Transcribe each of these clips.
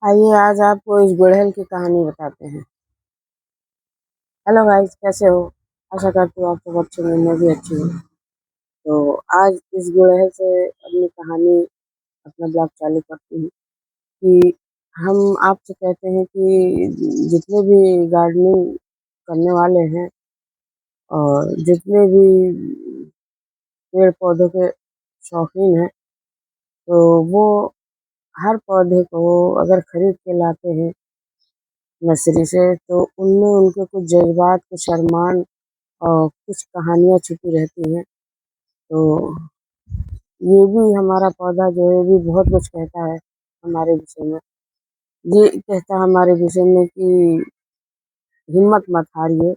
आइए आज आपको इस गुड़हल की कहानी बताते हैं। हेलो गाइस, कैसे हो? आशा करती हूँ आप सब अच्छे होंगे, मैं भी अच्छी हूँ। तो आज इस गुड़हल से अपनी कहानी अपना ब्लॉग चालू करती हूँ कि हम आपसे कहते हैं कि जितने भी गार्डनिंग करने वाले हैं और जितने भी पेड़ पौधों के शौकीन हैं, तो वो हर पौधे को अगर खरीद के लाते हैं नर्सरी से, तो उनमें उनके कुछ जज्बात, कुछ अरमान और कुछ कहानियाँ छुपी रहती हैं। तो ये भी हमारा पौधा जो है, ये भी बहुत कुछ कहता है हमारे विषय में। ये कहता है हमारे विषय में कि हिम्मत मत हारिए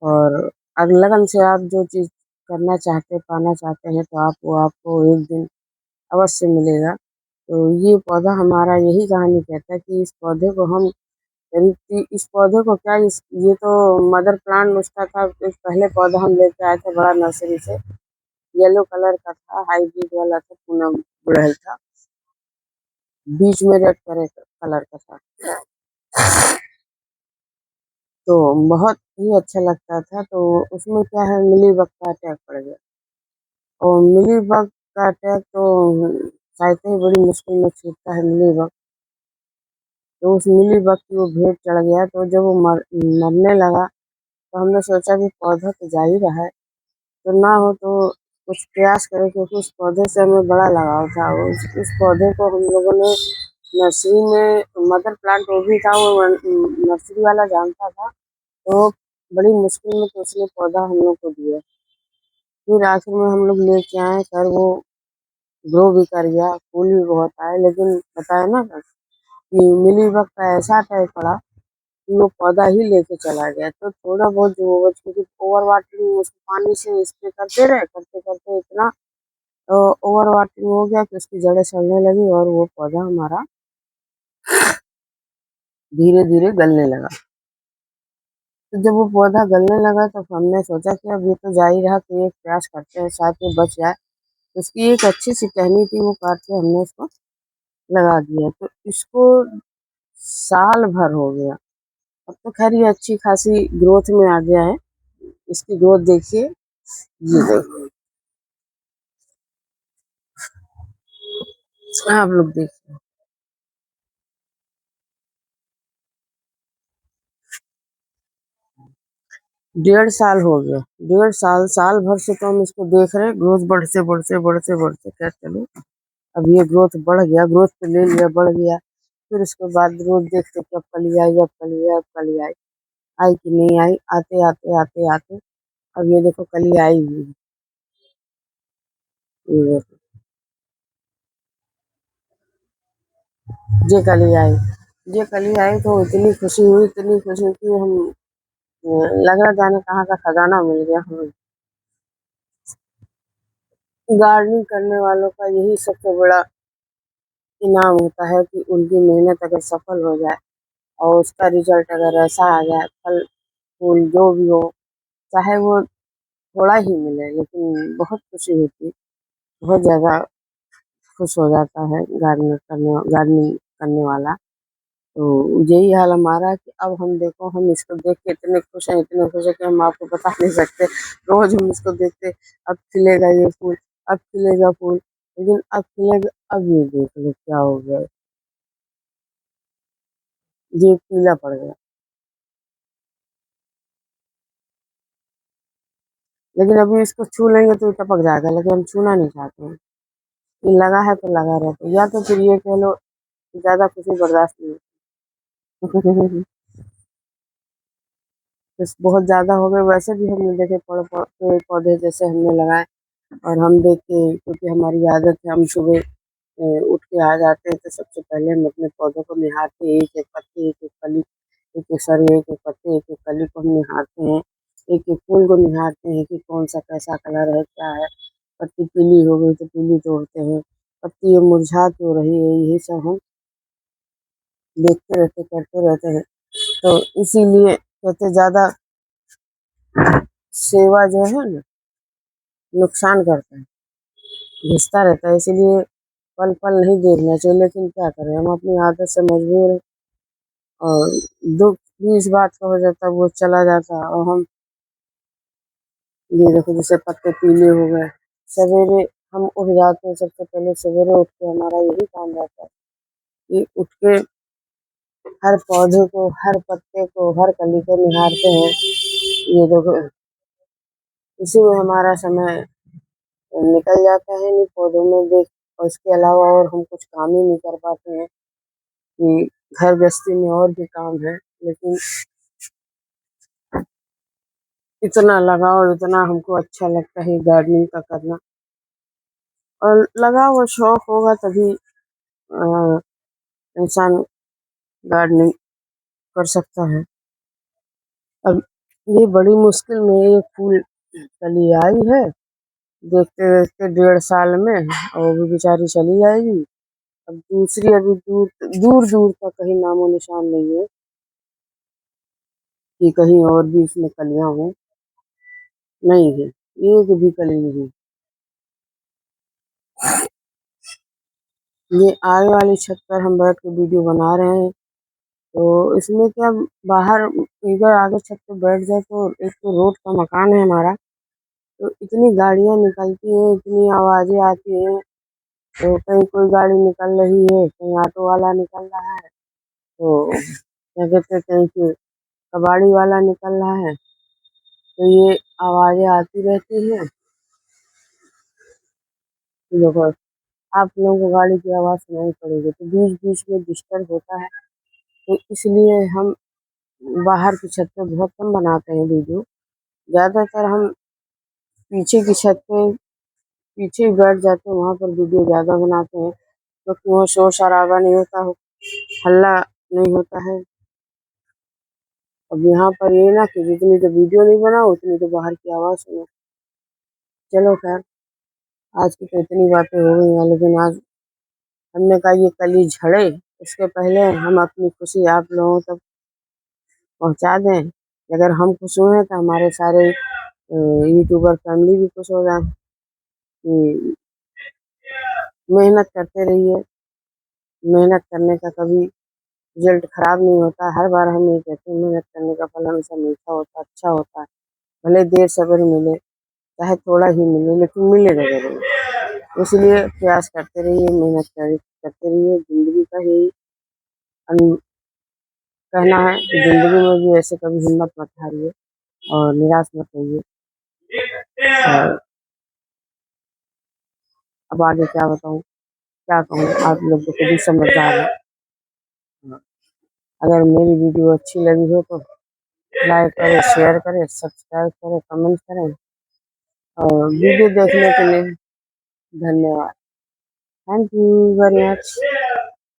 और अगर लगन से आप जो चीज़ करना चाहते, पाना चाहते हैं, तो आप वो आपको एक दिन अवश्य मिलेगा। तो ये पौधा हमारा यही कहानी कहता है कि इस पौधे को हम इस पौधे को क्या, इस ये तो मदर प्लांट उसका था। एक पहले पौधा हम लेके आए थे बड़ा नर्सरी से, येलो कलर का था, हाइब्रिड वाला था, पूनम गुड़हल था, बीच में रेड कलर कलर का था। तो बहुत ही अच्छा लगता था। तो उसमें क्या है, मिली बग का अटैक पड़ गया और मिली बग का अटैक तो शायद ही बड़ी मुश्किल में छूटता है मिली बग। तो उस मिली बग की वो भेंट चढ़ गया, तो जब वो मरने लगा, तो हमने सोचा कि पौधा तो जा ही रहा है, तो ना हो तो कुछ प्रयास करें, क्योंकि उस पौधे से हमें बड़ा लगाव था। उस पौधे को हम लोगों ने नर्सरी में, मदर प्लांट वो भी था, वो नर्सरी वाला जानता था, तो बड़ी मुश्किल में तो उसने पौधा हम लोग को दिया। फिर आखिर में हम लोग लेके आए, सर वो ग्रो भी कर गया, फूल भी बहुत आए, लेकिन बताया ना कि मिली वक्त का ऐसा अटैक पड़ा कि वो पौधा ही लेके चला गया। तो थोड़ा बहुत जो क्योंकि ओवर वाटरिंग, उसको पानी से स्प्रे करते रहे, करते करते इतना ओवर वाटरिंग हो गया कि उसकी जड़ें सड़ने लगी और वो पौधा हमारा धीरे धीरे गलने लगा। तो जब वो पौधा गलने लगा, तो हमने सोचा कि अब ये तो जा ही रहा, तो एक प्रयास करते हैं, शायद ये बच जाए। तो उसकी एक अच्छी सी टहनी थी, वो काट के हमने इसको लगा दिया। तो इसको साल भर हो गया, अब तो खैर ये अच्छी खासी ग्रोथ में आ गया है। इसकी ग्रोथ देखिए, ये देखिए, आप लोग देखिए। 1.5 साल हो गया, 1.5 साल, साल भर से तो हम इसको देख रहे हैं, ग्रोथ बढ़ते बढ़ते बढ़ते बढ़ते क्या चलो, अब ये ग्रोथ बढ़ गया, ग्रोथ पे ले लिया, बढ़ गया। फिर उसके बाद रोज देखते कि अब कली आई, अब कली आई, अब कली आई, आई कि नहीं आई, आते आते आते आते अब ये देखो कली आई हुई है। ये देखो, ये कली आई, ये कली आई, तो इतनी खुशी हुई, इतनी खुशी हुई कि हम लग रहा जाने कहाँ का खजाना मिल गया हमें। गार्डनिंग करने वालों का यही सबसे बड़ा इनाम होता है कि उनकी मेहनत अगर सफल हो जाए और उसका रिजल्ट अगर ऐसा आ जाए, फल फूल जो भी हो, चाहे वो थोड़ा ही मिले, लेकिन बहुत खुशी होती है, बहुत ज़्यादा खुश हो जाता है गार्डनिंग करने वाला। तो यही हाल हमारा है कि अब हम देखो, हम इसको देख के इतने खुश हैं, इतने खुश हैं कि हम आपको बता नहीं सकते। रोज हम इसको देखते, अब खिलेगा ये फूल, अब खिलेगा फूल, लेकिन अब खिलेगा, अब ये देख लो क्या हो गया, ये पीला पड़ गया। लेकिन अभी इसको छू लेंगे तो ये टपक जाएगा, लेकिन हम छूना नहीं चाहते हैं। ये लगा है तो लगा रहता है, या तो फिर ये कह लो ज्यादा खुशी बर्दाश्त नहीं। बस बहुत ज़्यादा हो गए, वैसे भी हमने देखे पेड़ पौधे जैसे हमने लगाए, और हम देख के, क्योंकि हमारी आदत है, हम सुबह उठ के आ जाते हैं, तो सबसे पहले हम अपने पौधों को निहारते हैं, एक एक पत्ती, एक एक कली, एक एक सर, एक एक पत्ते, एक एक कली को हम निहारते हैं, एक एक फूल को निहारते हैं कि कौन सा कैसा कलर है, क्या है। पत्ती पीली हो गई तो पीली तोड़ते हैं, पत्ती मुरझा क्यों रही है, यही सब हम देखते रहते, करते रहते हैं। तो इसीलिए कहते ज़्यादा सेवा जो है ना, नुकसान करता है, घिसता रहता है, इसीलिए पल पल नहीं देखना चाहिए, लेकिन क्या करें, हम अपनी आदत से मजबूर हैं। और दुख भी इस बात का हो जाता, वो चला जाता और हम ये देखो जैसे पत्ते पीले हो गए। सवेरे हम उठ जाते हैं, सबसे पहले सवेरे उठ के हमारा यही काम रहता है कि उठ के हर पौधे को, हर पत्ते को, हर कली को निहारते हैं। ये देखो इसी में हमारा समय निकल जाता है, इन पौधों में देख। और इसके अलावा और हम कुछ काम ही नहीं कर पाते हैं कि घर गृहस्थी में और भी काम है, लेकिन इतना लगाव, इतना हमको अच्छा लगता है गार्डनिंग का करना। और लगा हुआ शौक होगा तभी इंसान गार्डनिंग कर सकता है। अब ये बड़ी मुश्किल में ये फूल कली आई है, देखते देखते 1.5 साल में, और वो भी बेचारी चली जाएगी। अब दूसरी अभी दूर दूर दूर तक कहीं नामो निशान नहीं है कि कहीं और भी इसमें कलियां हों। नहीं है, एक भी कली नहीं। ये आगे वाली छत पर हम बैठ के वीडियो बना रहे हैं, तो इसमें क्या, बाहर इधर आगे छत पे बैठ जाए तो एक तो रोड का मकान है हमारा, तो इतनी गाड़ियां निकलती हैं, इतनी आवाजें आती हैं। तो कहीं कोई गाड़ी निकल रही है, कहीं ऑटो वाला निकल रहा है, तो क्या कहते हैं, कहीं से कबाड़ी वाला निकल रहा है, तो ये आवाजें आती रहती हैं। तो देखो, आप लोगों को गाड़ी की आवाज़ सुनाई पड़ेगी तो बीच बीच में डिस्टर्ब होता है। तो इसलिए हम बाहर की छत पे बहुत कम बनाते हैं वीडियो। ज़्यादातर हम पीछे की छत पे पीछे ही बैठ जाते हैं, वहाँ पर वीडियो ज़्यादा बनाते हैं, क्योंकि वहाँ शोर शराबा नहीं होता हो, हल्ला नहीं होता है। अब यहाँ पर ये ना कि जितनी तो वीडियो नहीं बनाओ उतनी तो बाहर की आवाज़ सुनो। चलो खैर, आज की तो इतनी बातें हो गई हैं, लेकिन आज हमने कहा ये कली झड़े इसके पहले हम अपनी खुशी आप लोगों तक पहुँचा दें। अगर हम खुश हुए हैं तो हमारे सारे यूट्यूबर फैमिली भी खुश हो जाए कि मेहनत करते रहिए। मेहनत करने का कभी रिजल्ट खराब नहीं होता। हर बार हम ये कहते हैं मेहनत करने का फल हमेशा मीठा होता है, अच्छा होता है। भले देर सवेर मिले, चाहे थोड़ा ही मिले, लेकिन मिलेगा ज़रूर। इसलिए प्रयास करते रहिए, मेहनत करते रहिए। ज़िंदगी का यही अन कहना है कि ज़िंदगी में भी ऐसे कभी हिम्मत मत हारिए और निराश मत होइए। और अब आगे क्या बताऊँ, क्या कहूँ, आप लोग तो खुद ही समझदार हैं। अगर मेरी वीडियो अच्छी लगी हो तो लाइक करें, शेयर करें, सब्सक्राइब करें, कमेंट करें, और वीडियो देखने के लिए धन्यवाद। Thank you very much.